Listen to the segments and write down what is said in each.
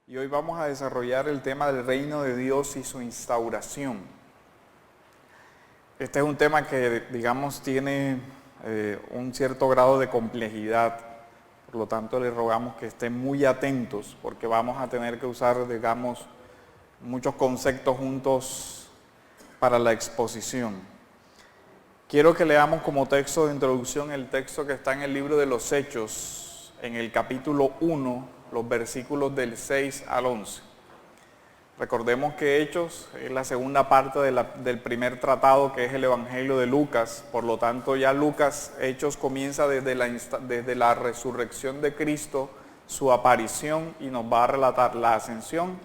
Y hoy vamos a desarrollar el tema del reino de Dios y su instauración. Este es un tema que, digamos, tiene un cierto grado de complejidad. Por lo tanto, les rogamos que estén muy atentos porque vamos a tener que usar, digamos, muchos conceptos juntos para la exposición. Quiero que leamos como texto de introducción el texto que está en el libro de los Hechos, en el capítulo 1, los versículos del 6 al 11. Recordemos que Hechos es la segunda parte del primer tratado, que es el Evangelio de Lucas. Por lo tanto, ya Hechos comienza desde la resurrección de Cristo, su aparición, y nos va a relatar la ascensión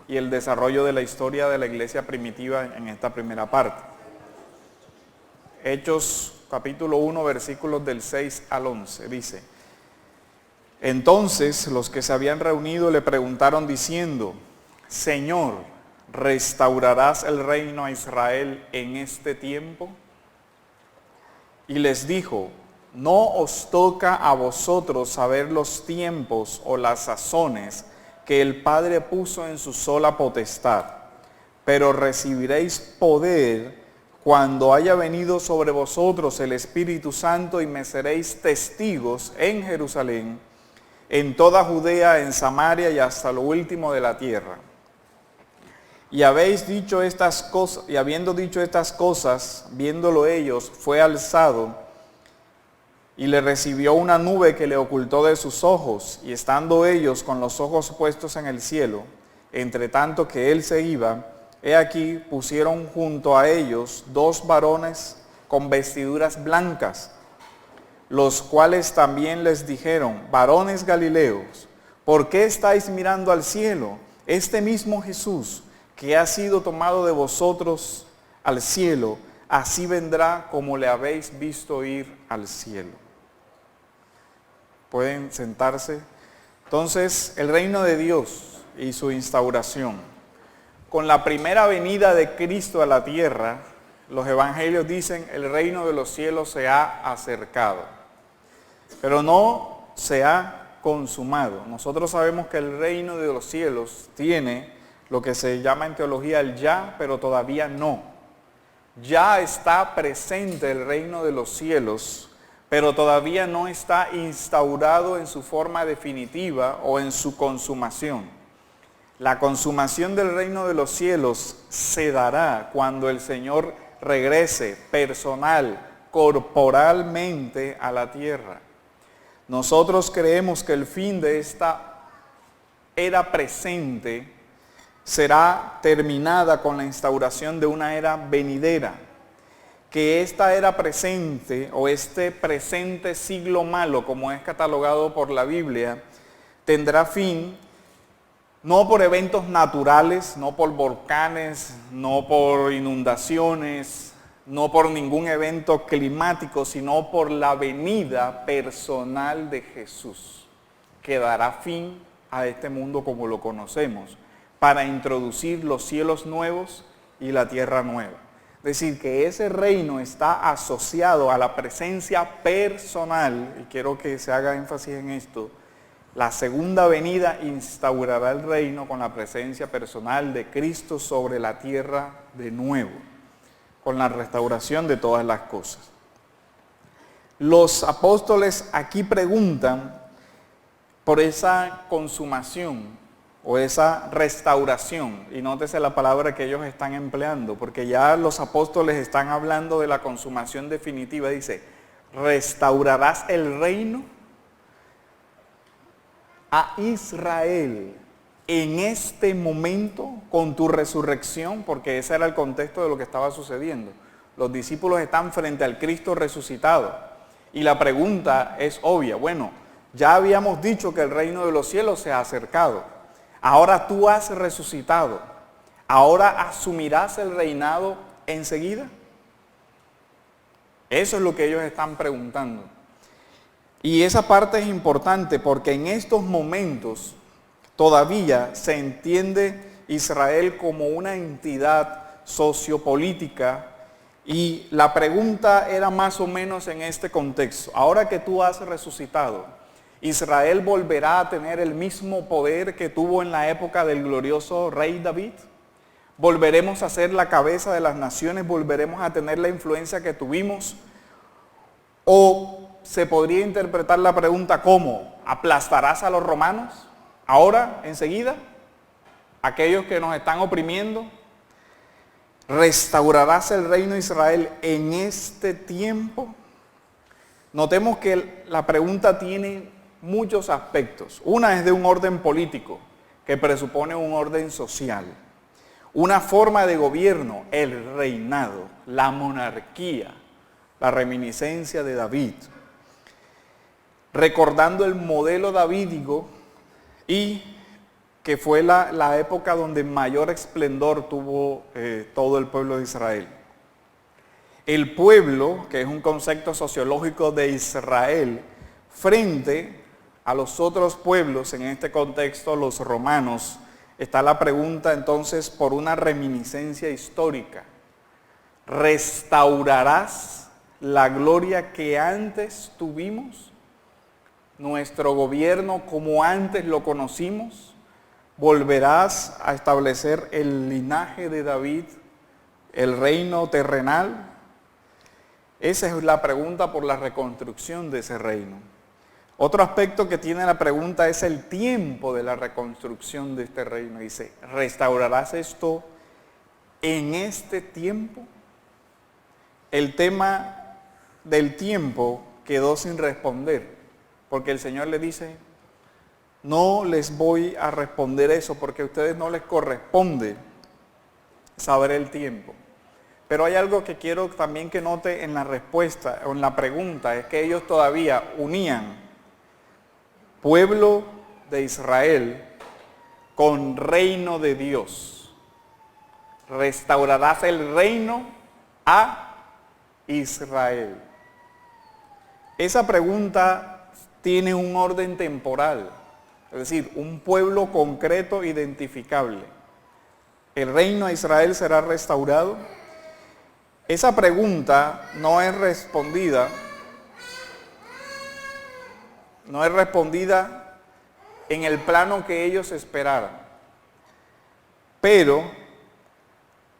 y el desarrollo de la historia de la iglesia primitiva en esta primera parte. Hechos capítulo 1, versículos del 6 al 11, dice: Entonces los que se habían reunido le preguntaron diciendo: Señor, ¿restaurarás el reino a Israel en este tiempo? Y les dijo: No os toca a vosotros saber los tiempos o las sazones que el Padre puso en su sola potestad, pero recibiréis poder cuando haya venido sobre vosotros el Espíritu Santo, y me seréis testigos en Jerusalén, en toda Judea, en Samaria y hasta lo último de la tierra. Y habiendo dicho estas cosas, viéndolo ellos, fue alzado, y le recibió una nube que le ocultó de sus ojos, y estando ellos con los ojos puestos en el cielo, entre tanto que él se iba, he aquí pusieron junto a ellos 2 varones con vestiduras blancas, los cuales también les dijeron: varones Galileos, ¿por qué estáis mirando al cielo? Este mismo Jesús, que ha sido tomado de vosotros al cielo, así vendrá como le habéis visto ir al cielo. Pueden sentarse. Entonces, el reino de Dios y su instauración. Con la primera venida de Cristo a la tierra, los evangelios dicen: el reino de los cielos se ha acercado, pero no se ha consumado. Nosotros sabemos que el reino de los cielos tiene lo que se llama en teología el ya, pero todavía no. Ya está presente el reino de los cielos, pero todavía no está instaurado en su forma definitiva o en su consumación. La consumación del reino de los cielos se dará cuando el Señor regrese personal, corporalmente a la tierra. Nosotros creemos que el fin de esta era presente será terminada con la instauración de una era venidera. Que esta era presente, o este presente siglo malo, como es catalogado por la Biblia, tendrá fin no por eventos naturales, no por volcanes, no por inundaciones, no por ningún evento climático, sino por la venida personal de Jesús, que dará fin a este mundo como lo conocemos, para introducir los cielos nuevos y la tierra nueva. Es decir, que ese reino está asociado a la presencia personal, y quiero que se haga énfasis en esto. La segunda venida instaurará el reino con la presencia personal de Cristo sobre la tierra de nuevo, con la restauración de todas las cosas. Los apóstoles aquí preguntan por esa consumación o esa restauración, y nótese la palabra que ellos están empleando, porque ya los apóstoles están hablando de la consumación definitiva. Dice: ¿restaurarás el reino a Israel en este momento con tu resurrección? Porque ese era el contexto de lo que estaba sucediendo. Los discípulos están frente al Cristo resucitado, y la pregunta es obvia. Bueno, ya habíamos dicho que el reino de los cielos se ha acercado. Ahora tú has resucitado. ¿Ahora asumirás el reinado enseguida? Eso es lo que ellos están preguntando. Y esa parte es importante porque en estos momentos todavía se entiende Israel como una entidad sociopolítica, y la pregunta era más o menos en este contexto: ahora que tú has resucitado ¿Israel volverá a tener el mismo poder que tuvo en la época del glorioso rey David? ¿Volveremos a ser la cabeza de las naciones? ¿Volveremos a tener la influencia que tuvimos? ¿O se podría interpretar la pregunta como, ¿aplastarás a los romanos ahora, enseguida? ¿Aquellos que nos están oprimiendo? ¿Restaurarás el reino de Israel en este tiempo? Notemos que la pregunta tiene muchos aspectos. Una es de un orden político, que presupone un orden social. Una forma de gobierno, el reinado, la monarquía, la reminiscencia de David. Recordando el modelo davídico y que fue la época donde mayor esplendor tuvo todo el pueblo de Israel. El pueblo, que es un concepto sociológico de Israel, frente a los otros pueblos, en este contexto los romanos, está la pregunta entonces por una reminiscencia histórica. ¿Restaurarás la gloria que antes tuvimos? ¿Nuestro gobierno como antes lo conocimos? ¿Volverás a establecer el linaje de David, el reino terrenal? Esa es la pregunta por la reconstrucción de ese reino. Otro aspecto que tiene la pregunta es el tiempo de la reconstrucción de este reino. Dice, ¿restaurarás esto en este tiempo? El tema del tiempo quedó sin responder, porque el Señor le dice, no les voy a responder eso, porque a ustedes no les corresponde saber el tiempo. Pero hay algo que quiero también que note en la respuesta, o en la pregunta, es que ellos todavía unían pueblo de Israel con reino de Dios. ¿Restaurarás el reino a Israel? Esa pregunta tiene un orden temporal, es decir, un pueblo concreto identificable. ¿El reino de Israel será restaurado? Esa pregunta no es respondida en el plano que ellos esperaran. Pero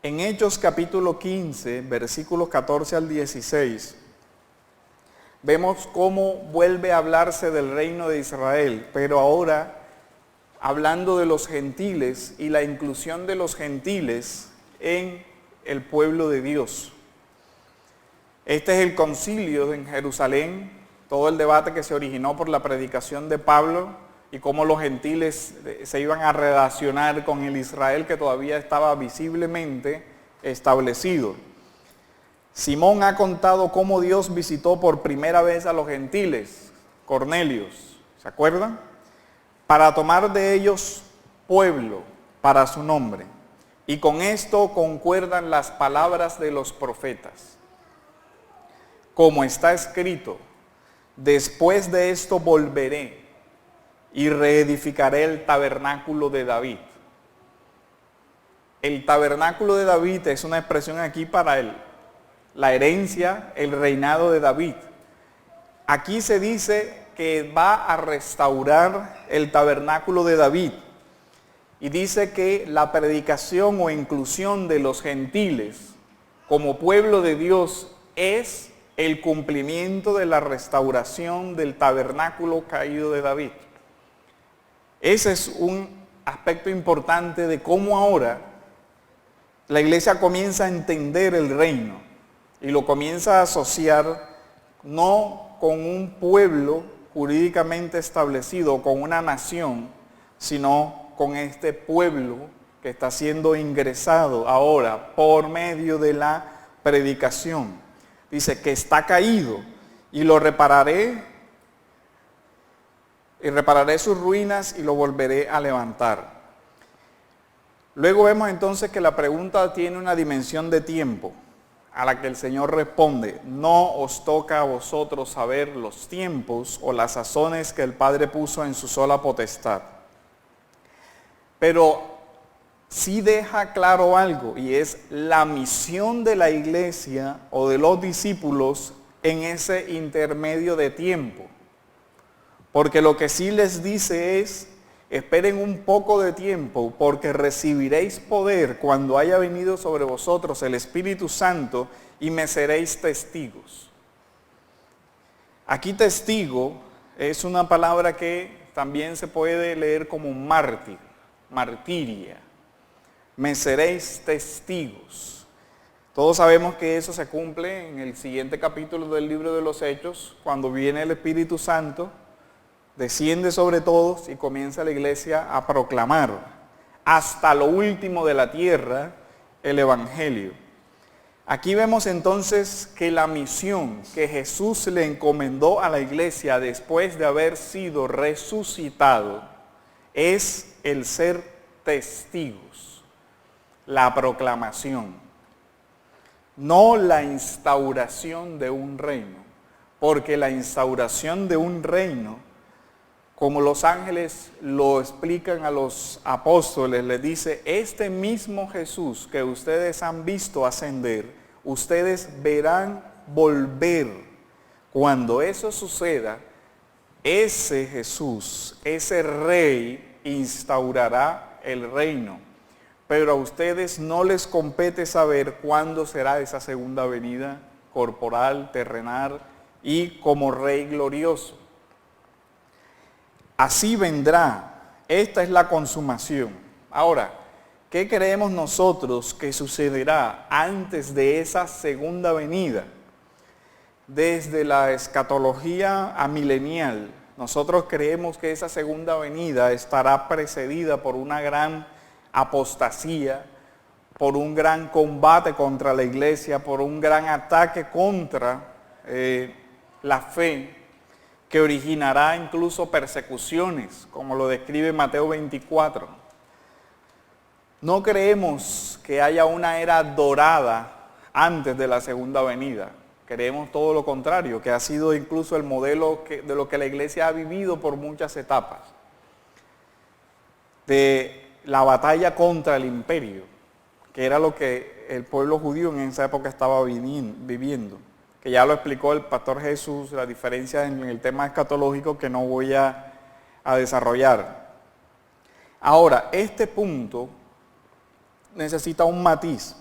en Hechos capítulo 15, versículos 14 al 16, vemos cómo vuelve a hablarse del reino de Israel, pero ahora hablando de los gentiles y la inclusión de los gentiles en el pueblo de Dios. Este es el concilio en Jerusalén, todo el debate que se originó por la predicación de Pablo y cómo los gentiles se iban a relacionar con el Israel que todavía estaba visiblemente establecido. Simón ha contado cómo Dios visitó por primera vez a los gentiles, Cornelios, ¿se acuerdan? Para tomar de ellos pueblo para su nombre. Y con esto concuerdan las palabras de los profetas. Como está escrito, después de esto volveré y reedificaré el tabernáculo de David. El tabernáculo de David es una expresión aquí para la herencia, el reinado de David. Aquí se dice que va a restaurar el tabernáculo de David. Y dice que la predicación o inclusión de los gentiles como pueblo de Dios es el cumplimiento de la restauración del tabernáculo caído de David. Ese es un aspecto importante de cómo ahora la iglesia comienza a entender el reino y lo comienza a asociar no con un pueblo jurídicamente establecido, con una nación, sino con este pueblo que está siendo ingresado ahora por medio de la predicación. Dice que está caído y lo repararé, y repararé sus ruinas y lo volveré a levantar. Luego vemos entonces que la pregunta tiene una dimensión de tiempo, a la que el Señor responde, no os toca a vosotros saber los tiempos o las sazones que el Padre puso en su sola potestad. Pero sí deja claro algo, y es la misión de la iglesia o de los discípulos en ese intermedio de tiempo. Porque lo que sí les dice es, esperen un poco de tiempo, porque recibiréis poder cuando haya venido sobre vosotros el Espíritu Santo y me seréis testigos. Aquí testigo es una palabra que también se puede leer como mártir, martiria. Me seréis testigos. Todos sabemos que eso se cumple en el siguiente capítulo del libro de los Hechos, cuando viene el Espíritu Santo, desciende sobre todos y comienza la iglesia a proclamar hasta lo último de la tierra el Evangelio. Aquí vemos entonces que la misión que Jesús le encomendó a la iglesia después de haber sido resucitado es el ser testigos, la proclamación, no la instauración de un reino, porque la instauración de un reino, como los ángeles lo explican a los apóstoles, les dice, este mismo Jesús que ustedes han visto ascender, ustedes verán volver. Cuando eso suceda, ese Jesús, ese rey, instaurará el reino. Pero a ustedes no les compete saber cuándo será esa segunda venida corporal, terrenal y como rey glorioso. Así vendrá. Esta es la consumación. Ahora, ¿qué creemos nosotros que sucederá antes de esa segunda venida? Desde la escatología amilenial, nosotros creemos que esa segunda venida estará precedida por una gran apostasía, por un gran combate contra la iglesia, por un gran ataque contra la fe, que originará incluso persecuciones, como lo describe Mateo 24. No creemos que haya una era dorada antes de la segunda venida. Creemos todo lo contrario, que ha sido incluso el modelo de lo que la iglesia ha vivido por muchas etapas. De la batalla contra el imperio, que era lo que el pueblo judío en esa época estaba viviendo. Que ya lo explicó el pastor Jesús, la diferencia en el tema escatológico que no voy a desarrollar. Ahora, este punto necesita un matiz.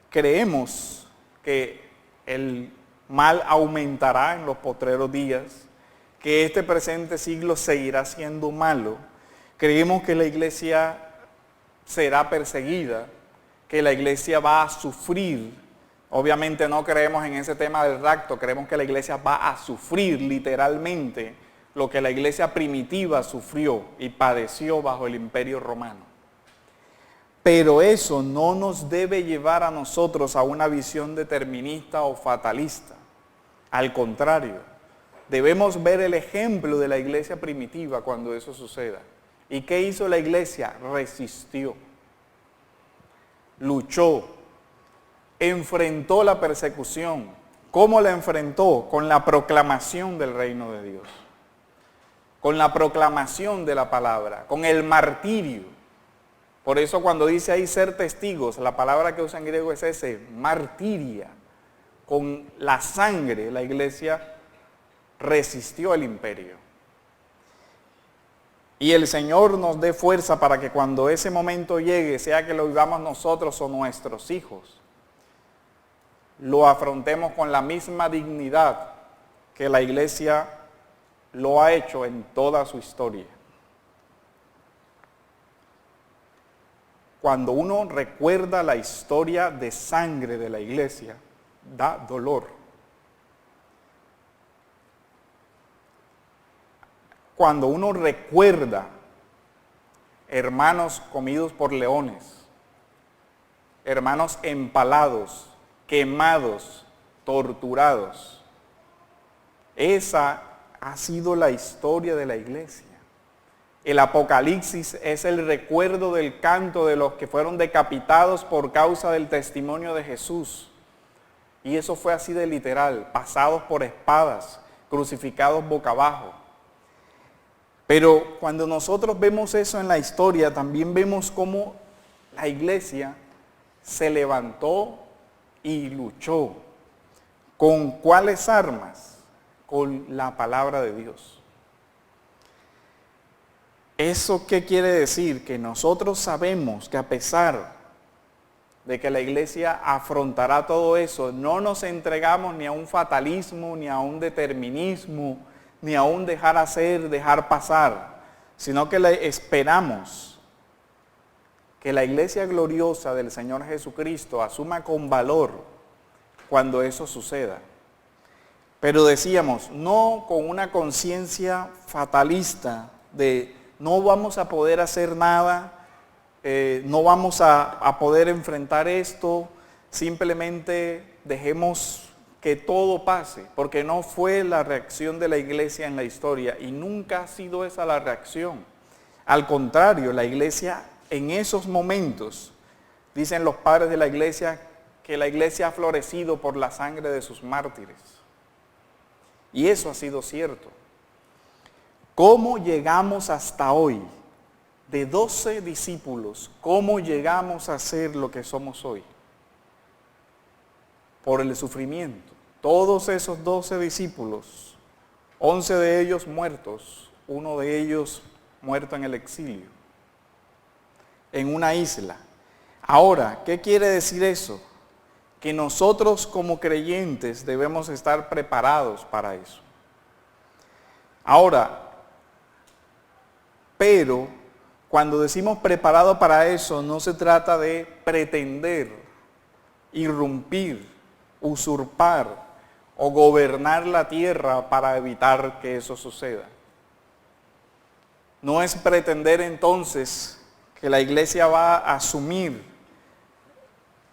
Creemos que el mal aumentará en los postreros días, que este presente siglo seguirá siendo malo. Creemos que la iglesia será perseguida, que la iglesia va a sufrir. Obviamente no creemos en ese tema del rapto, creemos que la iglesia va a sufrir literalmente lo que la iglesia primitiva sufrió y padeció bajo el imperio romano. Pero eso no nos debe llevar a nosotros a una visión determinista o fatalista. Al contrario, debemos ver el ejemplo de la iglesia primitiva cuando eso suceda. ¿Y qué hizo la iglesia? Resistió, luchó, enfrentó la persecución. ¿Cómo la enfrentó? Con la proclamación del reino de Dios, con la proclamación de la palabra, con el martirio. Por eso cuando dice ahí ser testigos, la palabra que usa en griego es ese, martiria. Con la sangre la iglesia resistió el imperio. Y el Señor nos dé fuerza para que cuando ese momento llegue, sea que lo vivamos nosotros o nuestros hijos, lo afrontemos con la misma dignidad que la iglesia lo ha hecho en toda su historia. Cuando uno recuerda la historia de sangre de la iglesia, da dolor. Cuando uno recuerda hermanos comidos por leones, hermanos empalados, quemados, torturados, esa ha sido la historia de la iglesia. El Apocalipsis es el recuerdo del canto de los que fueron decapitados por causa del testimonio de Jesús. Y eso fue así de literal, pasados por espadas, crucificados boca abajo. Pero cuando nosotros vemos eso en la historia, también vemos cómo la iglesia se levantó y luchó. ¿Con cuáles armas? Con la palabra de Dios. ¿Eso qué quiere decir? Que nosotros sabemos que a pesar de que la iglesia afrontará todo eso, no nos entregamos ni a un fatalismo, ni a un determinismo, ni a un dejar hacer, dejar pasar, sino que le esperamos que la iglesia gloriosa del Señor Jesucristo asuma con valor cuando eso suceda. Pero decíamos, no con una conciencia fatalista de no vamos a poder hacer nada, no vamos a poder enfrentar esto, simplemente dejemos que todo pase, porque no fue la reacción de la iglesia en la historia y nunca ha sido esa la reacción. Al contrario, la iglesia en esos momentos, dicen los padres de la iglesia, que la iglesia ha florecido por la sangre de sus mártires. Y eso ha sido cierto. ¿Cómo llegamos hasta hoy? De 12 discípulos, ¿cómo llegamos a ser lo que somos hoy? Por el sufrimiento. Todos esos 12 discípulos, 11 de ellos muertos, uno de ellos muerto en el exilio, en una isla. Ahora, ¿qué quiere decir eso? Que nosotros como creyentes debemos estar preparados para eso. Ahora, pero cuando decimos preparado para eso, no se trata de pretender, irrumpir, usurpar o gobernar la tierra para evitar que eso suceda. No es pretender entonces que la iglesia va a asumir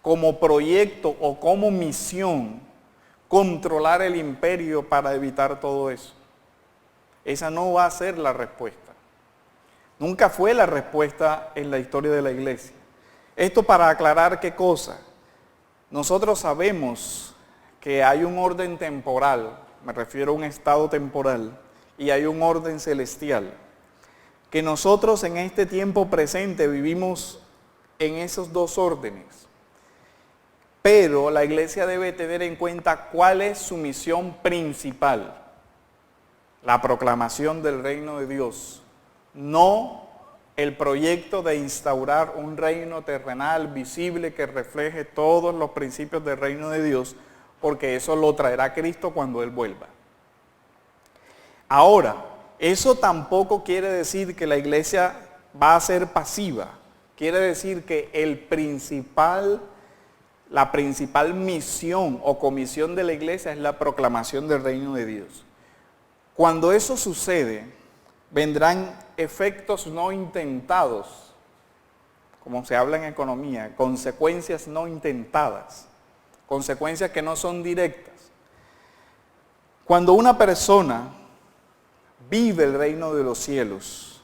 como proyecto o como misión controlar el imperio para evitar todo eso. Esa no va a ser la respuesta. Nunca fue la respuesta en la historia de la iglesia. Esto para aclarar qué cosa. Nosotros sabemos que hay un orden temporal, me refiero a un estado temporal, y hay un orden celestial. Que nosotros en este tiempo presente vivimos en esos dos órdenes. Pero la iglesia debe tener en cuenta cuál es su misión principal. La proclamación del reino de Dios. No el proyecto de instaurar un reino terrenal visible que refleje todos los principios del reino de Dios, porque eso lo traerá Cristo cuando Él vuelva. Ahora, eso tampoco quiere decir que la iglesia va a ser pasiva. Quiere decir que la principal misión o comisión de la iglesia es la proclamación del reino de Dios. Cuando eso sucede, vendrán efectos no intentados, como se habla en economía, consecuencias no intentadas, consecuencias que no son directas. Cuando una persona vive el reino de los cielos,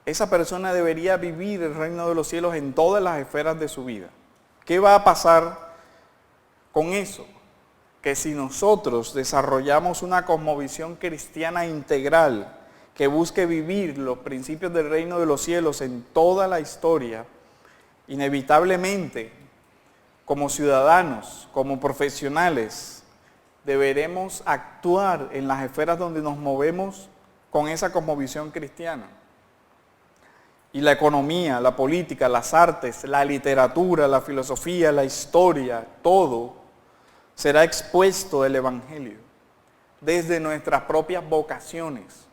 esa persona debería vivir el reino de los cielos en todas las esferas de su vida. ¿Qué va a pasar con eso? Que si nosotros desarrollamos una cosmovisión cristiana integral que busque vivir los principios del reino de los cielos en toda la historia, inevitablemente, como ciudadanos, como profesionales, deberemos actuar en las esferas donde nos movemos con esa cosmovisión cristiana. Y la economía, la política, las artes, la literatura, la filosofía, la historia, todo será expuesto el Evangelio desde nuestras propias vocaciones.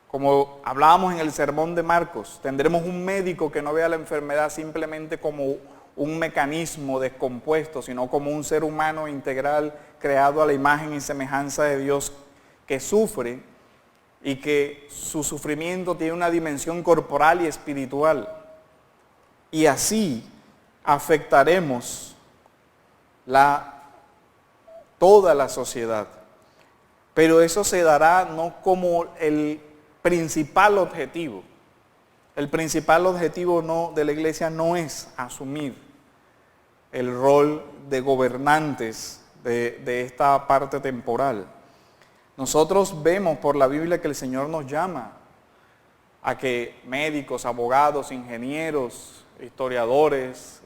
Como hablábamos en el sermón de Marcos, tendremos un médico que no vea la enfermedad simplemente como un mecanismo descompuesto, sino como un ser humano integral creado a la imagen y semejanza de Dios que sufre y que su sufrimiento tiene una dimensión corporal y espiritual. Y así afectaremos toda la sociedad. Pero eso se dará no como el principal objetivo. El principal objetivo de la iglesia no es asumir el rol de gobernantes de esta parte temporal. Nosotros vemos por la Biblia que el Señor nos llama a que médicos, abogados, ingenieros, historiadores,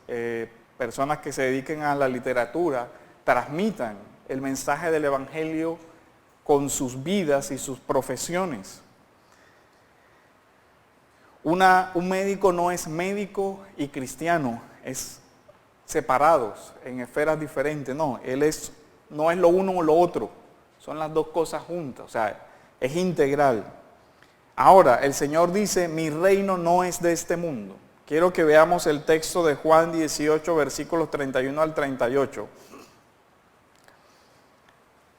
personas que se dediquen a la literatura, transmitan el mensaje del Evangelio con sus vidas y sus profesiones. Un médico no es médico y cristiano, es separados en esferas diferentes. No, no es lo uno o lo otro, son las dos cosas juntas, o sea, es integral. Ahora, el Señor dice, mi reino no es de este mundo. Quiero que veamos el texto de Juan 18, versículos 31 al 38.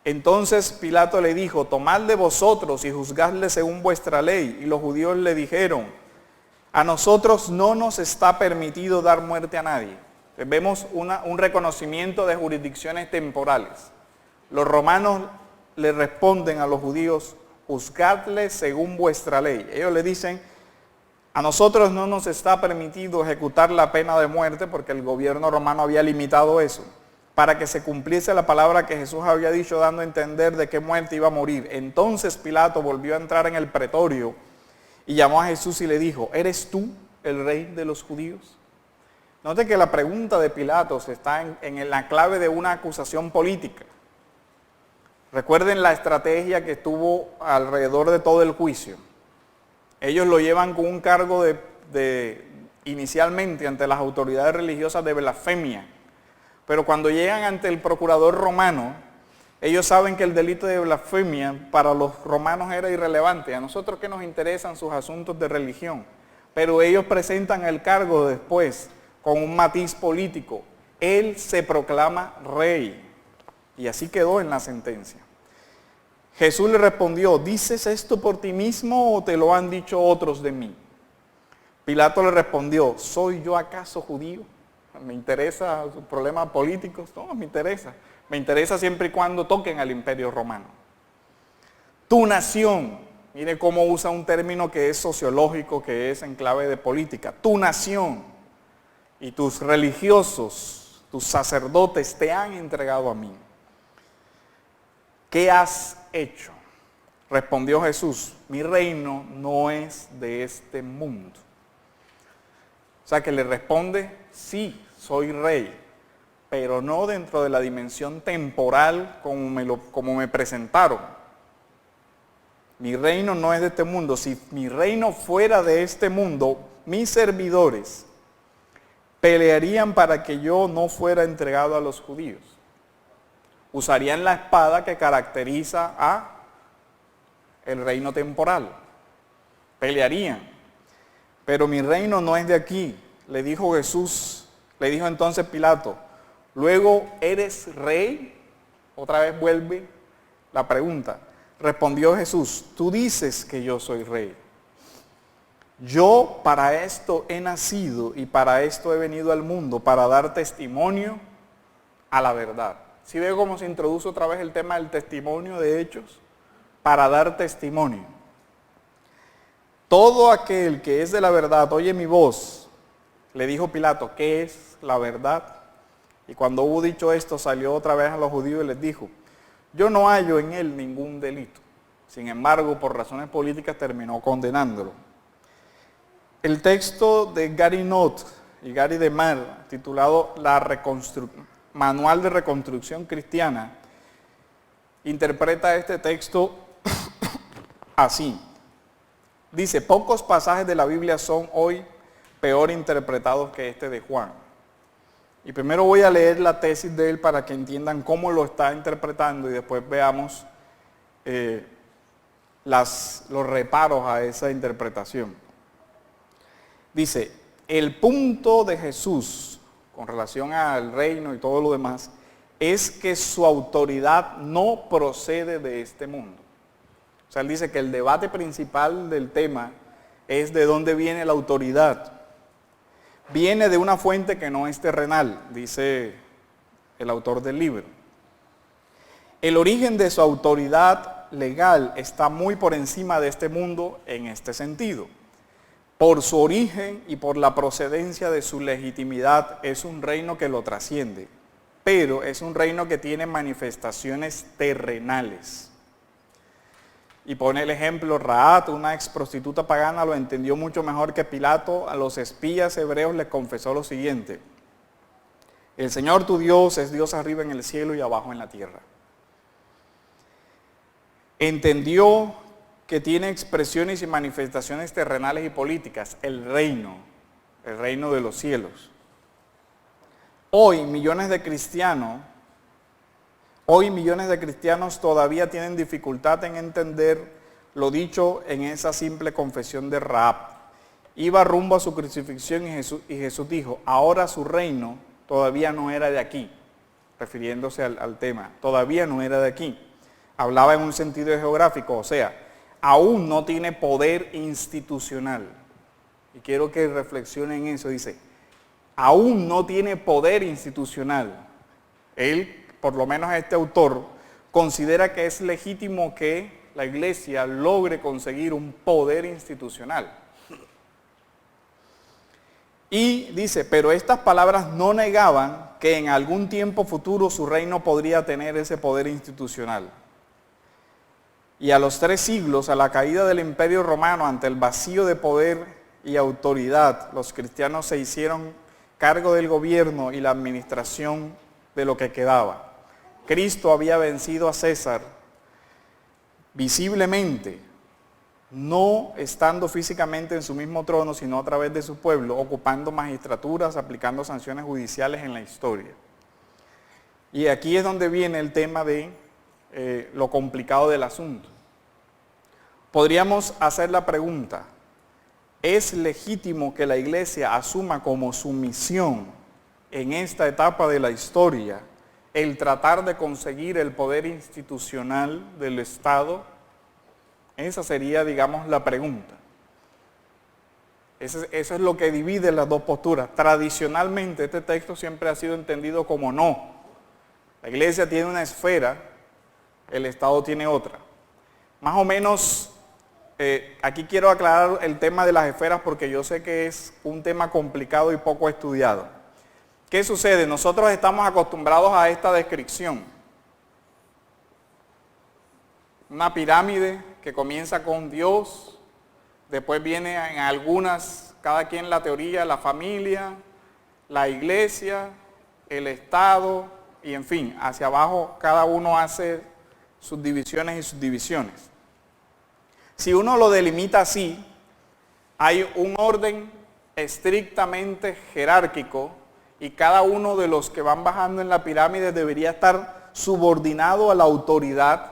Entonces Pilato le dijo, tomad de vosotros y juzgadle según vuestra ley. Y los judíos le dijeron, a nosotros no nos está permitido dar muerte a nadie. Vemos un reconocimiento de jurisdicciones temporales. Los romanos le responden a los judíos, juzgadle según vuestra ley. Ellos le dicen, a nosotros no nos está permitido ejecutar la pena de muerte porque el gobierno romano había limitado eso, para que se cumpliese la palabra que Jesús había dicho, dando a entender de qué muerte iba a morir. Entonces Pilato volvió a entrar en el pretorio y llamó a Jesús y le dijo, ¿eres tú el rey de los judíos? Note que la pregunta de Pilatos está en la clave de una acusación política. Recuerden la estrategia que estuvo alrededor de todo el juicio. Ellos lo llevan con un cargo inicialmente ante las autoridades religiosas de blasfemia. Pero cuando llegan ante el procurador romano, ellos saben que el delito de blasfemia para los romanos era irrelevante. A nosotros que nos interesan sus asuntos de religión. Pero ellos presentan el cargo después con un matiz político. Él se proclama rey. Y así quedó en la sentencia. Jesús le respondió, ¿dices esto por ti mismo o te lo han dicho otros de mí? Pilato le respondió, ¿soy yo acaso judío? ¿Me interesa sus problemas políticos? No, me interesa. Me interesa siempre y cuando toquen al imperio romano. Tu nación, mire cómo usa un término que es sociológico, que es en clave de política. Tu nación y tus religiosos, tus sacerdotes te han entregado a mí. ¿Qué has hecho? Respondió Jesús, mi reino no es de este mundo. O sea que le responde, sí, soy rey, pero no dentro de la dimensión temporal como me presentaron. Mi reino no es de este mundo. Si mi reino fuera de este mundo, mis servidores pelearían para que yo no fuera entregado a los judíos. Usarían la espada que caracteriza a el reino temporal. Pelearían. Pero mi reino no es de aquí, le dijo Jesús, le dijo entonces Pilato, luego eres rey. Otra vez vuelve la pregunta. Respondió Jesús, tú dices que yo soy rey. Yo para esto he nacido y para esto he venido al mundo, para dar testimonio a la verdad. ¿Sí ve cómo se introduce otra vez el tema del testimonio de hechos? Para dar testimonio. Todo aquel que es de la verdad oye mi voz, le dijo Pilato, ¿qué es la verdad? Y cuando hubo dicho esto, salió otra vez a los judíos y les dijo, yo no hallo en él ningún delito. Sin embargo, por razones políticas terminó condenándolo. El texto de Gary Knott y Gary DeMar, titulado Manual de Reconstrucción Cristiana, interpreta este texto así. Dice, pocos pasajes de la Biblia son hoy peor interpretados que este de Juan. Y primero voy a leer la tesis de él para que entiendan cómo lo está interpretando y después veamos los reparos a esa interpretación. Dice, el punto de Jesús con relación al reino y todo lo demás es que su autoridad no procede de este mundo. O sea, él dice que el debate principal del tema es de dónde viene la autoridad. Viene de una fuente que no es terrenal, dice el autor del libro. El origen de su autoridad legal está muy por encima de este mundo en este sentido. Por su origen y por la procedencia de su legitimidad es un reino que lo trasciende, pero es un reino que tiene manifestaciones terrenales. Y pone el ejemplo, Rahat, una ex prostituta pagana, lo entendió mucho mejor que Pilato. A los espías hebreos les confesó lo siguiente: el Señor tu Dios es Dios arriba en el cielo y abajo en la tierra. Entendió que tiene expresiones y manifestaciones terrenales y políticas, el reino de los cielos. Hoy millones de cristianos todavía tienen dificultad en entender lo dicho en esa simple confesión de Rahab. Iba rumbo a su crucifixión y Jesús dijo, ahora su reino todavía no era de aquí, refiriéndose al tema, todavía no era de aquí. Hablaba en un sentido geográfico, o sea, aún no tiene poder institucional. Y quiero que reflexionen en eso, dice, aún no tiene poder institucional. Él, por lo menos este autor, considera que es legítimo que la iglesia logre conseguir un poder institucional. Y dice, pero estas palabras no negaban que en algún tiempo futuro su reino podría tener ese poder institucional. Y a los 3 siglos, a la caída del Imperio Romano, ante el vacío de poder y autoridad, los cristianos se hicieron cargo del gobierno y la administración de lo que quedaba. Cristo había vencido a César visiblemente, no estando físicamente en su mismo trono, sino a través de su pueblo, ocupando magistraturas, aplicando sanciones judiciales en la historia. Y aquí es donde viene el tema de lo complicado del asunto. Podríamos hacer la pregunta, ¿es legítimo que la iglesia asuma como su misión en esta etapa de la historia el tratar de conseguir el poder institucional del Estado? Esa sería, digamos, la pregunta. Eso es lo que divide las dos posturas. Tradicionalmente este texto siempre ha sido entendido como no. La iglesia tiene una esfera, el Estado tiene otra. Más o menos, aquí quiero aclarar el tema de las esferas porque yo sé que es un tema complicado y poco estudiado. ¿Qué sucede? Nosotros estamos acostumbrados a esta descripción. Una pirámide que comienza con Dios, después viene en algunas, cada quien la teoría, la familia, la iglesia, el Estado, y en fin, hacia abajo cada uno hace sus divisiones y subdivisiones. Si uno lo delimita así, hay un orden estrictamente jerárquico y cada uno de los que van bajando en la pirámide debería estar subordinado a la autoridad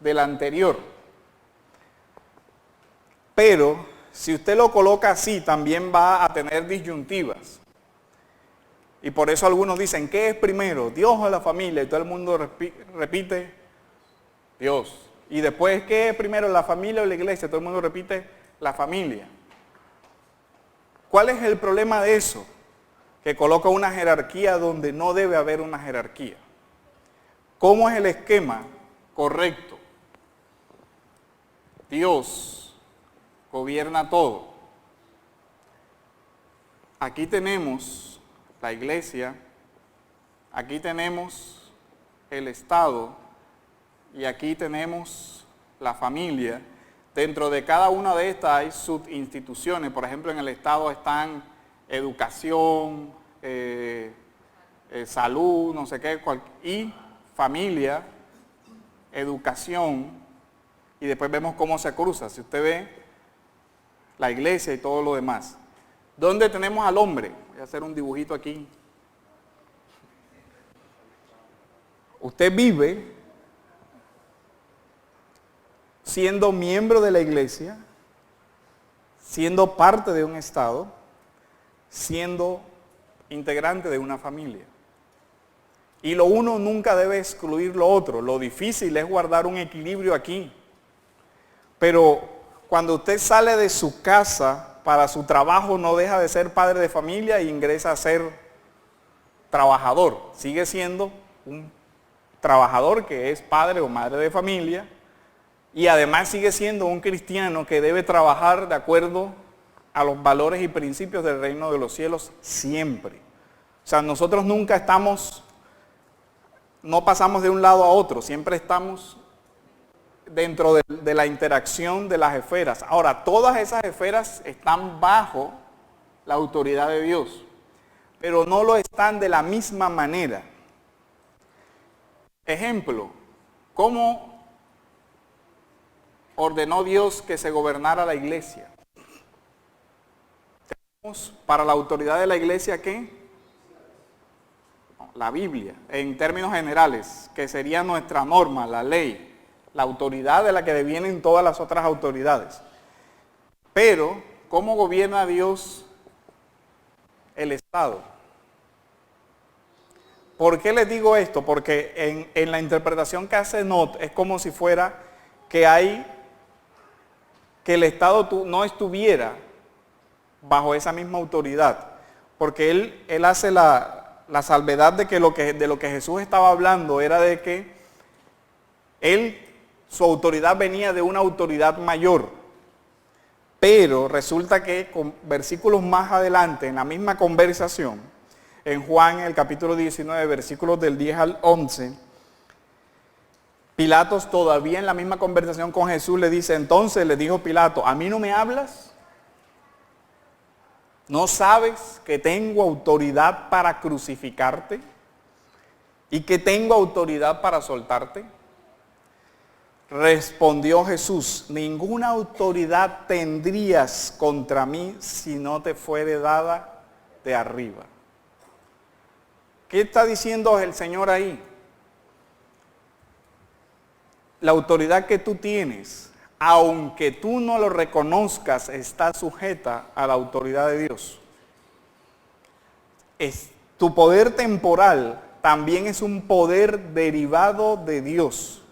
del anterior. Pero si usted lo coloca así, también va a tener disyuntivas. Y por eso algunos dicen, ¿qué es primero? ¿Dios o la familia? Y todo el mundo repite, Dios. Y después, ¿qué es primero? ¿La familia o la iglesia? Todo el mundo repite, la familia. ¿Cuál es el problema de eso? Que coloca una jerarquía donde no debe haber una jerarquía. ¿Cómo es el esquema correcto? Dios gobierna todo. Aquí tenemos la iglesia, aquí tenemos el Estado y aquí tenemos la familia. Dentro de cada una de estas hay subinstituciones. Por ejemplo, en el Estado están educación, salud, no sé qué, y familia, educación, y después vemos cómo se cruza. Si usted ve la iglesia y todo lo demás. ¿Dónde tenemos al hombre? Voy a hacer un dibujito aquí. Usted vive siendo miembro de la iglesia, siendo parte de un Estado, siendo integrante de una familia. Y lo uno nunca debe excluir lo otro. Lo difícil es guardar un equilibrio aquí. Pero cuando usted sale de su casa para su trabajo, no deja de ser padre de familia e ingresa a ser trabajador. Sigue siendo un trabajador que es padre o madre de familia y además sigue siendo un cristiano que debe trabajar de acuerdo a los valores y principios del reino de los cielos siempre. O sea, nosotros nunca no pasamos de un lado a otro, siempre estamos dentro de la interacción de las esferas. Ahora, todas esas esferas están bajo la autoridad de Dios, pero no lo están de la misma manera. Ejemplo, ¿cómo ordenó Dios que se gobernara la iglesia? Tenemos para la autoridad de la iglesia, ¿qué? La Biblia, en términos generales, que sería nuestra norma, la ley, la autoridad de la que devienen todas las otras autoridades. Pero, ¿cómo gobierna Dios el Estado? ¿Por qué les digo esto? Porque en la interpretación que hace Knott es como si fuera que el Estado no estuviera bajo esa misma autoridad. Porque él hace la salvedad de que de lo que Jesús estaba hablando era de que su autoridad venía de una autoridad mayor. Pero resulta que con versículos más adelante, en la misma conversación, en Juan, el capítulo 19, versículos del 10 al 11, Pilatos todavía en la misma conversación con Jesús le dice, entonces le dijo Pilato, ¿a mí no me hablas? ¿No sabes que tengo autoridad para crucificarte? ¿Y que tengo autoridad para soltarte? Respondió Jesús, ninguna autoridad tendrías contra mí si no te fuere dada de arriba. ¿Qué está diciendo el Señor ahí? La autoridad que tú tienes, aunque tú no lo reconozcas, está sujeta a la autoridad de Dios. Tu poder temporal también es un poder derivado de Dios.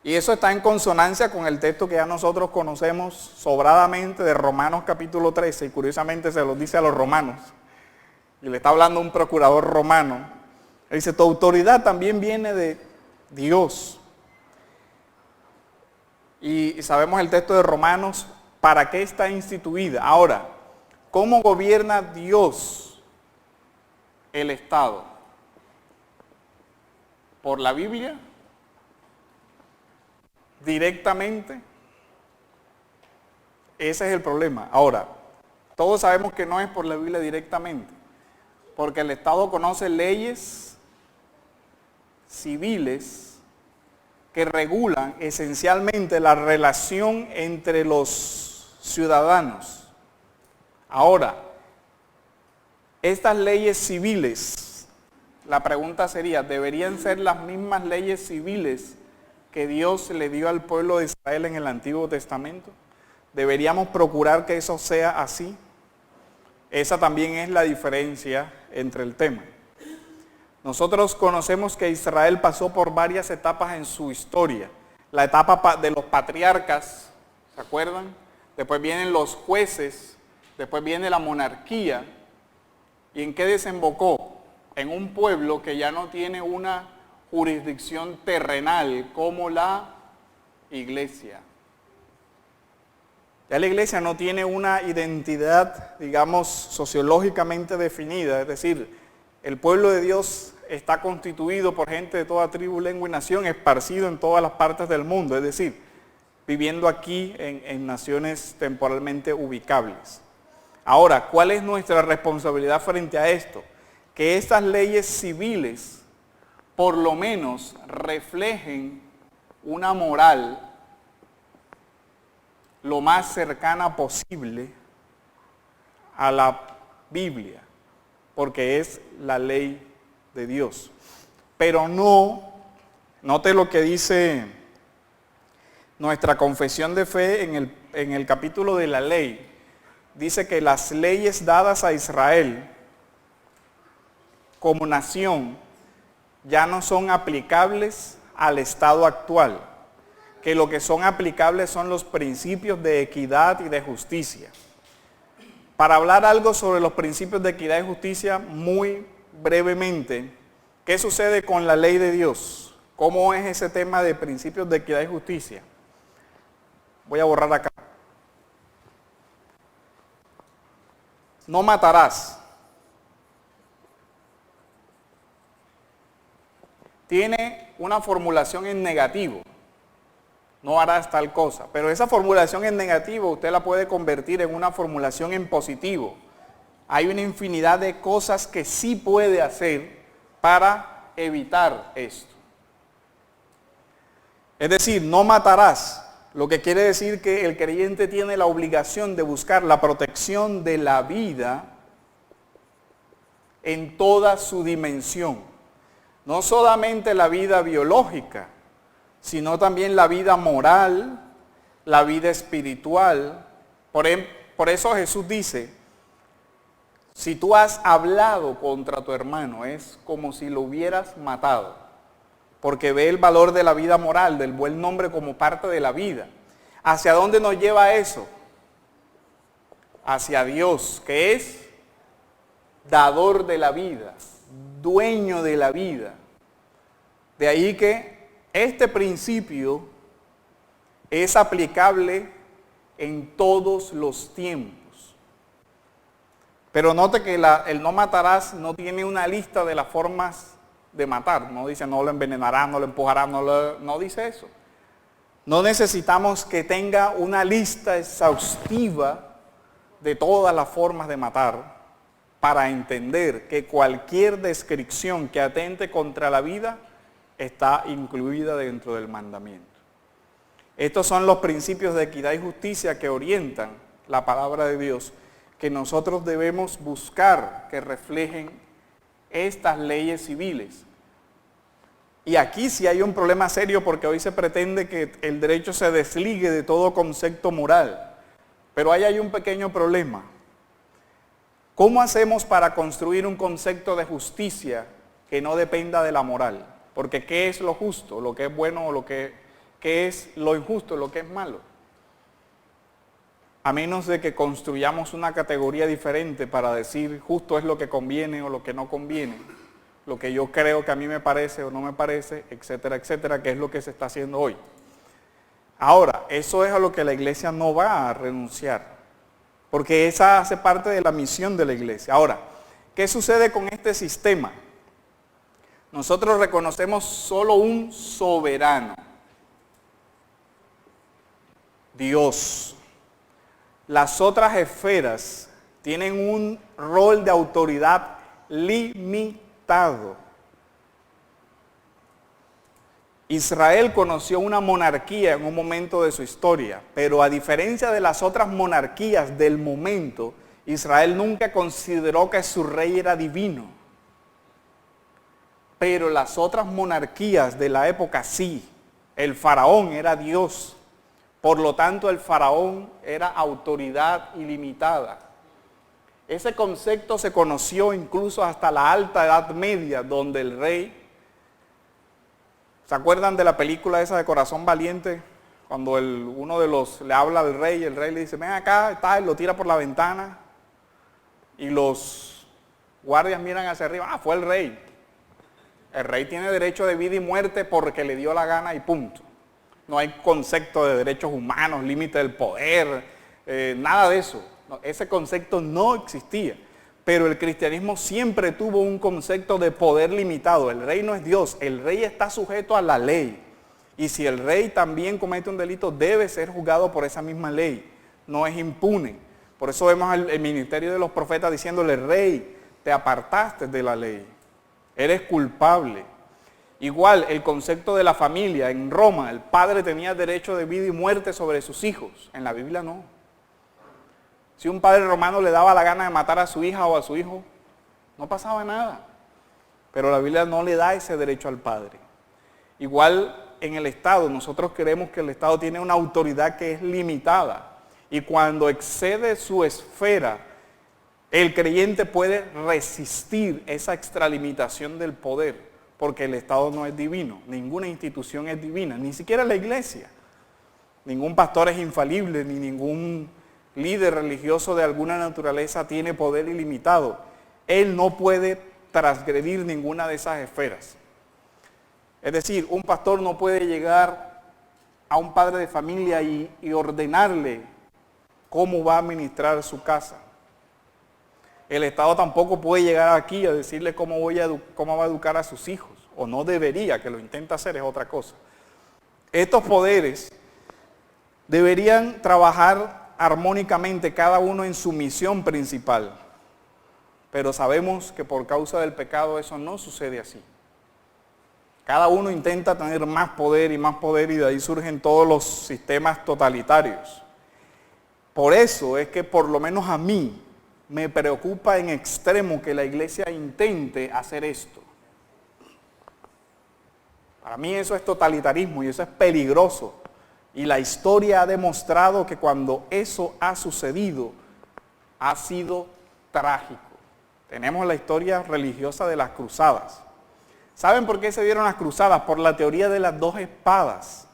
Y eso está en consonancia con el texto que ya nosotros conocemos sobradamente de Romanos capítulo 13, y curiosamente se lo dice a los romanos. Y le está hablando un procurador romano. Él dice, tu autoridad también viene de Dios. Y sabemos el texto de Romanos, ¿para qué está instituida? Ahora, ¿cómo gobierna Dios el Estado? ¿Por la Biblia? ¿Directamente? Ese es el problema. Ahora, todos sabemos que no es por la Biblia directamente, porque el Estado conoce leyes civiles que regulan esencialmente la relación entre los ciudadanos. Ahora, estas leyes civiles, la pregunta sería, ¿deberían ser las mismas leyes civiles que Dios le dio al pueblo de Israel en el Antiguo Testamento? ¿Deberíamos procurar que eso sea así? Esa también es la diferencia entre el tema. Nosotros conocemos que Israel pasó por varias etapas en su historia. La etapa de los patriarcas, ¿se acuerdan? Después vienen los jueces, después viene la monarquía. ¿Y en qué desembocó? En un pueblo que ya no tiene una jurisdicción terrenal como la iglesia. Ya la iglesia no tiene una identidad, digamos, sociológicamente definida, es decir, el pueblo de Dios está constituido por gente de toda tribu, lengua y nación, esparcido en todas las partes del mundo, es decir, viviendo aquí en naciones temporalmente ubicables. Ahora, ¿cuál es nuestra responsabilidad frente a esto? Que estas leyes civiles por lo menos reflejen una moral lo más cercana posible a la Biblia, porque es la ley de Dios. Pero note lo que dice nuestra confesión de fe en el capítulo de la ley. Dice que las leyes dadas a Israel como nación ya no son aplicables al estado actual, que lo que son aplicables son los principios de equidad y de justicia. Para hablar algo sobre los principios de equidad y justicia, muy brevemente, ¿qué sucede con la ley de Dios? ¿Cómo es ese tema de principios de equidad y justicia? Voy a borrar acá. No matarás. Tiene una formulación en negativo. No harás tal cosa. Pero esa formulación en negativo usted la puede convertir en una formulación en positivo. Hay una infinidad de cosas que sí puede hacer para evitar esto. Es decir, no matarás. lo que quiere decir que el creyente tiene la obligación de buscar la protección de la vida en toda su dimensión. No solamente la vida biológica, sino también la vida moral, la vida espiritual. Por eso Jesús dice, si tú has hablado contra tu hermano, es como si lo hubieras matado, porque ve el valor de la vida moral, del buen nombre como parte de la vida. ¿Hacia dónde nos lleva eso? Hacia Dios, que es dador de la vida, dueño de la vida. De ahí que este principio es aplicable en todos los tiempos. Pero note que el no matarás no tiene una lista de las formas de matar. No dice no lo envenenarás, no lo empujarás, no dice eso. No necesitamos que tenga una lista exhaustiva de todas las formas de matar para entender que cualquier descripción que atente contra la vida está incluida dentro del mandamiento. Estos son los principios de equidad y justicia que orientan la palabra de Dios, que nosotros debemos buscar que reflejen estas leyes civiles. Y aquí sí hay un problema serio, porque hoy se pretende que el derecho se desligue de todo concepto moral. Pero ahí hay un pequeño problema. ¿Cómo hacemos para construir un concepto de justicia que no dependa de la moral? Porque ¿qué es lo justo? ¿Lo que es bueno o qué es lo injusto? ¿Lo que es malo? A menos de que construyamos una categoría diferente para decir justo es lo que conviene o lo que no conviene, lo que yo creo que a mí me parece o no me parece, etcétera, etcétera, que es lo que se está haciendo hoy. Ahora, eso es a lo que la iglesia no va a renunciar, porque esa hace parte de la misión de la iglesia. Ahora, ¿qué sucede con este sistema? Nosotros reconocemos solo un soberano, Dios. Las otras esferas tienen un rol de autoridad limitado. Israel conoció una monarquía en un momento de su historia, pero a diferencia de las otras monarquías del momento, Israel nunca consideró que su rey era divino. Pero las otras monarquías de la época sí. El faraón era Dios. Por lo tanto, el faraón era autoridad ilimitada. Ese concepto se conoció incluso hasta la Alta Edad Media, donde el rey... ¿Se acuerdan de la película esa de Corazón Valiente? Cuando uno de los le habla al rey y el rey le dice, ven acá, tal, lo tira por la ventana. Y los guardias miran hacia arriba, fue el rey. El rey tiene derecho de vida y muerte porque le dio la gana y punto. No hay concepto de derechos humanos, límite del poder, nada de eso. No, ese concepto no existía. Pero el cristianismo siempre tuvo un concepto de poder limitado. El rey no es Dios, el rey está sujeto a la ley. Y si el rey también comete un delito, debe ser juzgado por esa misma ley. No es impune. Por eso vemos el ministerio de los profetas diciéndole, rey, te apartaste de la ley. Eres culpable. Igual el concepto de la familia. En Roma el padre tenía derecho de vida y muerte sobre sus hijos. En la Biblia no. Si un padre romano le daba la gana de matar a su hija o a su hijo, no pasaba nada. Pero la Biblia no le da ese derecho al padre. Igual en el Estado, nosotros creemos que el Estado tiene una autoridad que es limitada. Y cuando excede su esfera, el creyente puede resistir esa extralimitación del poder, porque el Estado no es divino, ninguna institución es divina, ni siquiera la iglesia. Ningún pastor es infalible, ni ningún líder religioso de alguna naturaleza tiene poder ilimitado. Él no puede transgredir ninguna de esas esferas. Es decir, un pastor no puede llegar a un padre de familia y ordenarle cómo va a administrar su casa. El Estado tampoco puede llegar aquí a decirle cómo va a educar a sus hijos, o no debería, que lo intenta hacer es otra cosa. Estos poderes deberían trabajar armónicamente, cada uno en su misión principal, pero sabemos que por causa del pecado eso no sucede así. Cada uno intenta tener más poder y de ahí surgen todos los sistemas totalitarios. Por eso es que por lo menos a mí me preocupa en extremo que la iglesia intente hacer esto. Para mí eso es totalitarismo y eso es peligroso. Y la historia ha demostrado que cuando eso ha sucedido, ha sido trágico. Tenemos la historia religiosa de las cruzadas. ¿Saben por qué se dieron las cruzadas? Por la teoría de las dos espadas.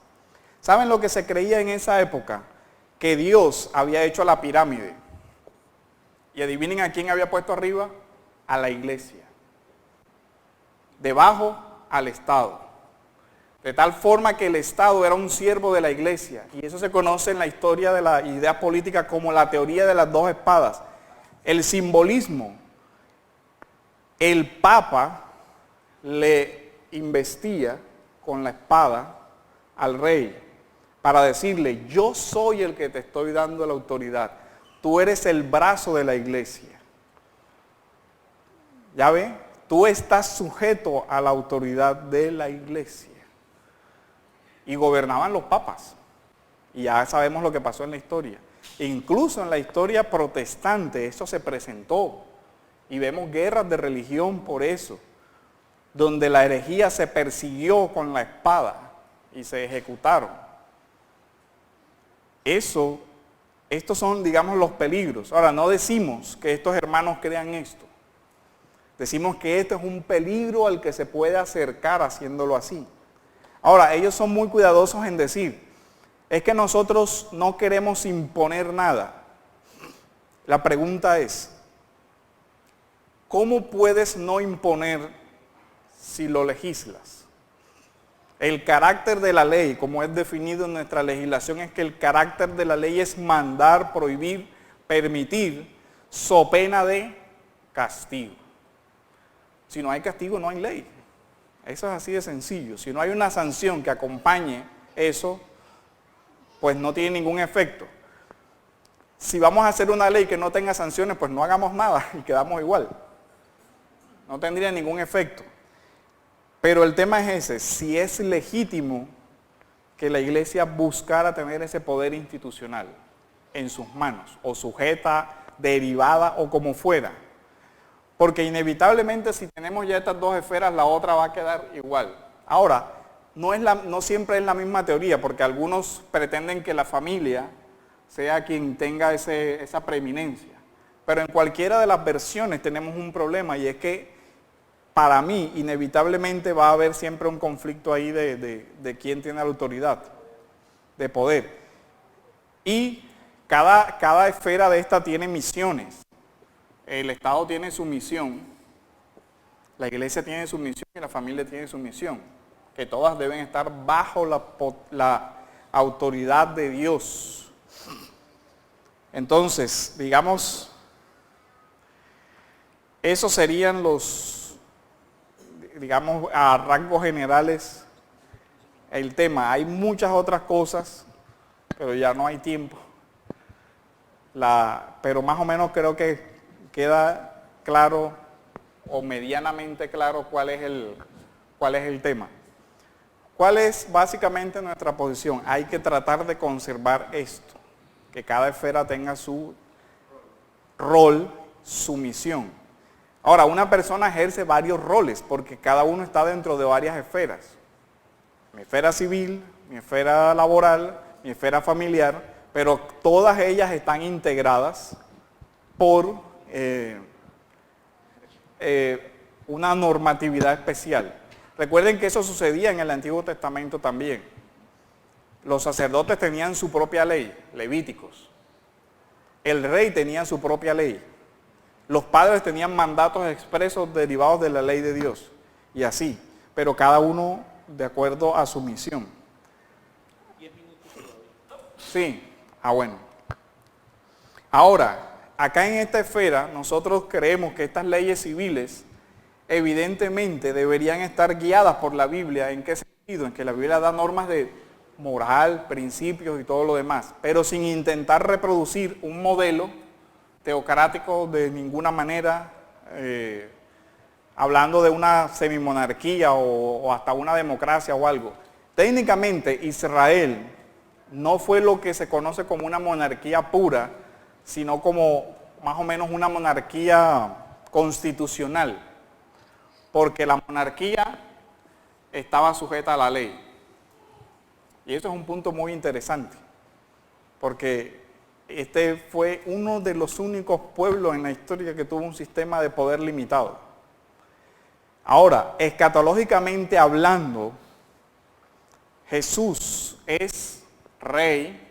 ¿Saben lo que se creía en esa época? Que Dios había hecho la pirámide. Y adivinen a quién había puesto arriba. A la iglesia. Debajo, al Estado. De tal forma que el Estado era un siervo de la iglesia. Y eso se conoce en la historia de la idea política como la teoría de las dos espadas. El simbolismo. El Papa le investía con la espada al rey para decirle, yo soy el que te estoy dando la autoridad. Tú eres el brazo de la iglesia. ¿Ya ve? Tú estás sujeto a la autoridad de la iglesia. Y gobernaban los papas. Y ya sabemos lo que pasó en la historia. Incluso en la historia protestante eso se presentó. Y vemos guerras de religión por eso. Donde la herejía se persiguió con la espada y se ejecutaron. Estos son, digamos, los peligros. Ahora, no decimos que estos hermanos crean esto. Decimos que esto es un peligro al que se puede acercar haciéndolo así. Ahora, ellos son muy cuidadosos en decir, es que nosotros no queremos imponer nada. La pregunta es, ¿cómo puedes no imponer si lo legislas? El carácter de la ley, como es definido en nuestra legislación, es que el carácter de la ley es mandar, prohibir, permitir, so pena de castigo. Si no hay castigo, no hay ley. Eso es así de sencillo. Si no hay una sanción que acompañe eso, pues no tiene ningún efecto. Si vamos a hacer una ley que no tenga sanciones, pues no hagamos nada y quedamos igual. No tendría ningún efecto. Pero el tema es ese, si es legítimo que la iglesia buscara tener ese poder institucional en sus manos, o sujeta, derivada o como fuera. Porque inevitablemente si tenemos ya estas dos esferas, la otra va a quedar igual. Ahora, no siempre es la misma teoría, porque algunos pretenden que la familia sea quien tenga esa preeminencia. Pero en cualquiera de las versiones tenemos un problema, y es que para mí, inevitablemente va a haber siempre un conflicto ahí de quién tiene la autoridad, de poder. Y cada esfera de esta tiene misiones. El Estado tiene su misión, la iglesia tiene su misión y la familia tiene su misión. Que todas deben estar bajo la autoridad de Dios. Entonces, digamos, esos serían digamos, a rasgos generales, el tema. Hay muchas otras cosas, pero ya no hay tiempo. Pero más o menos creo que queda claro, o medianamente claro, cuál es el tema. ¿Cuál es básicamente nuestra posición? Hay que tratar de conservar esto, que cada esfera tenga su rol, su misión. Ahora, una persona ejerce varios roles porque cada uno está dentro de varias esferas. Mi esfera civil, mi esfera laboral, mi esfera familiar, pero todas ellas están integradas por una normatividad especial. Recuerden que eso sucedía en el Antiguo Testamento también. Los sacerdotes tenían su propia ley, Levíticos. El rey tenía su propia ley. Los padres tenían mandatos expresos derivados de la ley de Dios. Y así, pero cada uno de acuerdo a su misión. 10 minutos. Sí, bueno. Ahora, acá en esta esfera, nosotros creemos que estas leyes civiles evidentemente deberían estar guiadas por la Biblia. ¿En qué sentido? En que la Biblia da normas de moral, principios y todo lo demás, pero sin intentar reproducir un modelo teocrático de ninguna manera hablando de una semimonarquía o hasta una democracia o algo. Técnicamente Israel no fue lo que se conoce como una monarquía pura, sino como más o menos una monarquía constitucional, porque la monarquía estaba sujeta a la ley. Y eso es un punto muy interesante, porque este fue uno de los únicos pueblos en la historia que tuvo un sistema de poder limitado. Ahora, escatológicamente hablando, Jesús es rey,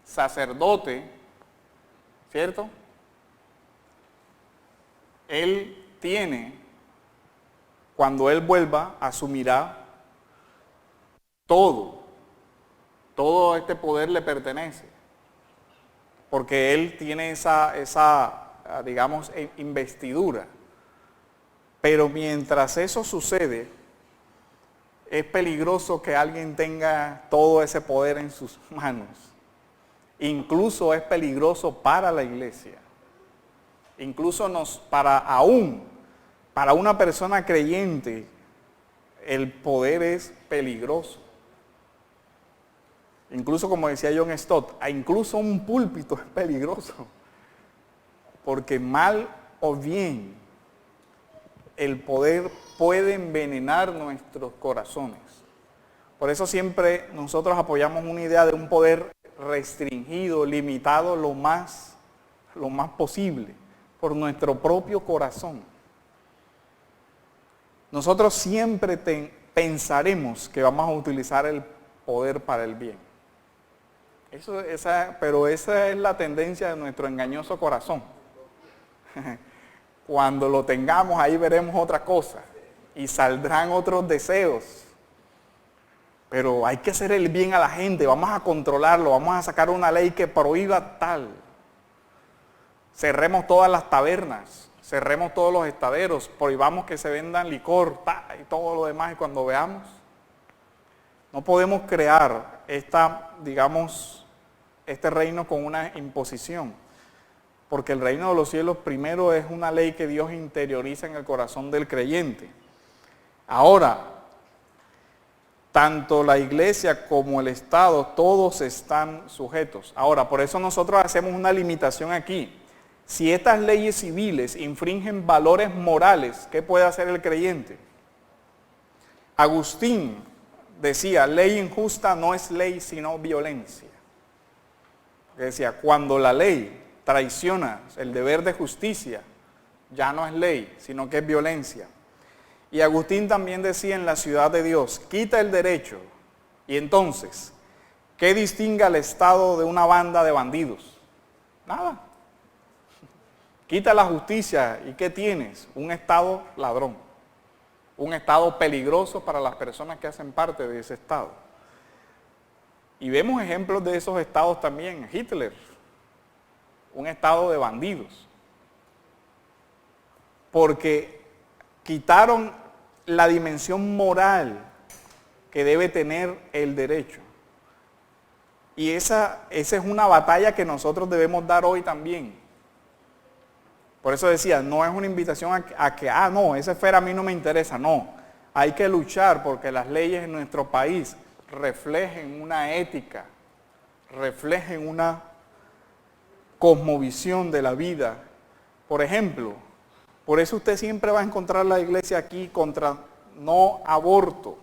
sacerdote, ¿cierto? Él tiene, cuando Él vuelva, asumirá todo este poder le pertenece, porque Él tiene esa digamos, investidura. Pero mientras eso sucede, es peligroso que alguien tenga todo ese poder en sus manos. Incluso es peligroso para la iglesia. Incluso para una persona creyente, el poder es peligroso. Incluso, como decía John Stott, incluso un púlpito es peligroso. Porque mal o bien, el poder puede envenenar nuestros corazones. Por eso siempre nosotros apoyamos una idea de un poder restringido, limitado lo más posible, por nuestro propio corazón. Nosotros siempre pensaremos que vamos a utilizar el poder para el bien. Pero esa es la tendencia de nuestro engañoso corazón. Cuando lo tengamos, ahí veremos otra cosa y saldrán otros deseos. Pero hay que hacer el bien a la gente, vamos a controlarlo, vamos a sacar una ley que prohíba tal. Cerremos todas las tabernas, cerremos todos los estaderos, prohibamos que se vendan licor y todo lo demás, y cuando veamos, no podemos crear este reino con una imposición, porque el reino de los cielos primero es una ley que Dios interioriza en el corazón del creyente. Ahora, tanto la iglesia como el Estado, todos están sujetos. Ahora, por eso nosotros hacemos una limitación aquí. Si estas leyes civiles infringen valores morales, ¿qué puede hacer el creyente? Agustín decía, ley injusta no es ley sino violencia. Decía, cuando la ley traiciona el deber de justicia, ya no es ley, sino que es violencia. Y Agustín también decía en La Ciudad de Dios, quita el derecho, y entonces, ¿qué distingue al Estado de una banda de bandidos? Nada. Quita la justicia, ¿y qué tienes? Un Estado ladrón, un Estado peligroso para las personas que hacen parte de ese Estado. Y vemos ejemplos de esos estados también. Hitler, un estado de bandidos, porque quitaron la dimensión moral que debe tener el derecho. Y esa es una batalla que nosotros debemos dar hoy también. Por eso decía, no es una invitación a que, no, esa esfera a mí no me interesa. No, hay que luchar porque las leyes en nuestro país reflejen una ética, reflejen una cosmovisión de la vida. Por ejemplo, por eso usted siempre va a encontrar la iglesia aquí contra no aborto.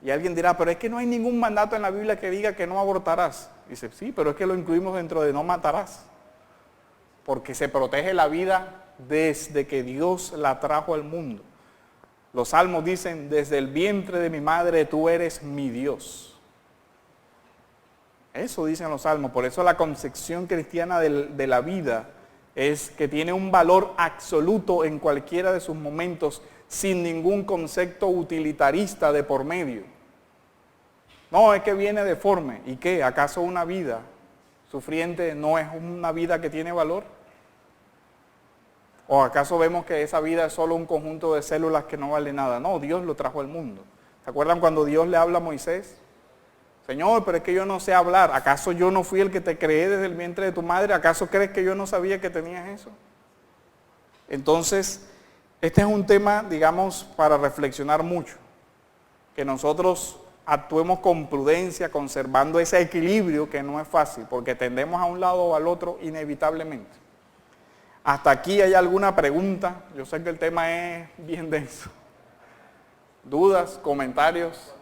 Y alguien dirá, pero es que no hay ningún mandato en la Biblia que diga que no abortarás. Dice, sí, pero es que lo incluimos dentro de no matarás. Porque se protege la vida desde que Dios la trajo al mundo. Los salmos dicen, desde el vientre de mi madre tú eres mi Dios. Eso dicen los salmos. Por eso la concepción cristiana de la vida es que tiene un valor absoluto en cualquiera de sus momentos, sin ningún concepto utilitarista de por medio. No, es que viene deforme. ¿Y qué? ¿Acaso una vida sufriente no es una vida que tiene valor? ¿O acaso vemos que esa vida es solo un conjunto de células que no vale nada? No, Dios lo trajo al mundo. ¿Se acuerdan cuando Dios le habla a Moisés? Señor, pero es que yo no sé hablar. ¿Acaso yo no fui el que te creé desde el vientre de tu madre? ¿Acaso crees que yo no sabía que tenías eso? Entonces, este es un tema, digamos, para reflexionar mucho. Que nosotros actuemos con prudencia, conservando ese equilibrio que no es fácil, porque tendemos a un lado o al otro inevitablemente. ¿Hasta aquí hay alguna pregunta? Yo sé que el tema es bien denso. ¿Dudas? ¿Comentarios?